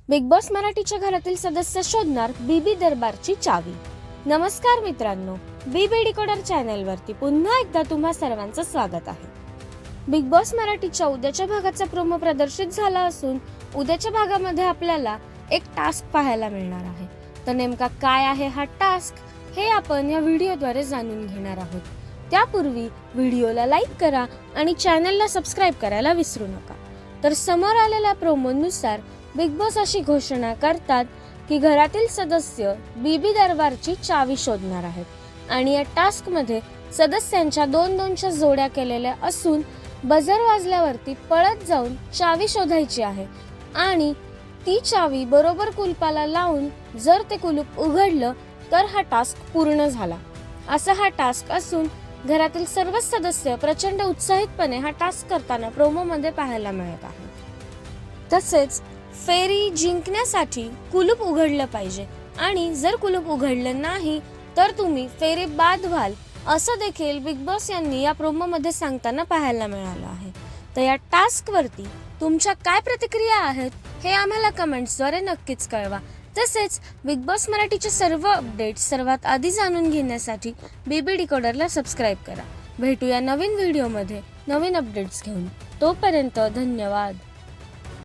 Big boss मराठीच्या घरातील सदस्य शोधणार बीबी दरबारची चावी। नमस्कार मित्रांनो, बीबी डिकोडर चॅनल वरती पुन्हा एकदा तुम्हा सर्वांचं स्वागत आहे। बिग बॉस मराठीच्या उद्याच्या भागाचा प्रोमो प्रदर्शित झाला असून उद्याच्या भागामध्ये आपल्याला एक टास्क पाहायला मिळणार आहे। तर नेमका काय आहे हा टास्क हे आपण या व्हिडिओद्वारे जाणून घेणार आहोत। त्यापूर्वी व्हिडिओला लाईक करा आणि चॅनलला सबस्क्राइब करायला विसरू नका। तर समोर आलेल्या प्रोमोनुसार बिग बॉस अशी घोषणा करतात की घरातील सदस्य बीबी दरबारची चावी शोधणार आहेत आणि या टास्क मध्ये सदस्यांच्या दोनच्या जोड्या केलेल्या असून बजर वाजल्यावरती पळत जाऊन चावी शोधायची आहे आणि ती चावी बरोबर कुलपाला लावून जर ते कुलूप उघडलं तर हा टास्क पूर्ण झाला असा हा टास्क असून घरातील सर्व सदस्य प्रचंड उत्साहितपणे हा टास्क करताना प्रोमो मध्ये पाहायला मिळत आहे। तसेच फेरी जिंकण्यासाठी कुलूप उघडलं पाहिजे आणि जर कुलूप उघडलं नाही तर तुम्ही फेरी बाद व्हाल असं देखील बिग बॉस यांनी या प्रोमो मध्ये सांगताना पाहायला मिळालं आहे। तर या टास्क वरती तुमच्या काय प्रतिक्रिया आहेत हे आम्हाला कमेंट्सद्वारे नक्कीच कळवा। तसेच बिग बॉस मराठीचे सर्व अपडेट्स सर्वात आधी जाणून घेण्यासाठी बीबी डिकोडरला सबस्क्राइब करा। भेटूया नवीन व्हिडिओमध्ये नवीन अपडेट्स घेऊन। तोपर्यंत धन्यवाद।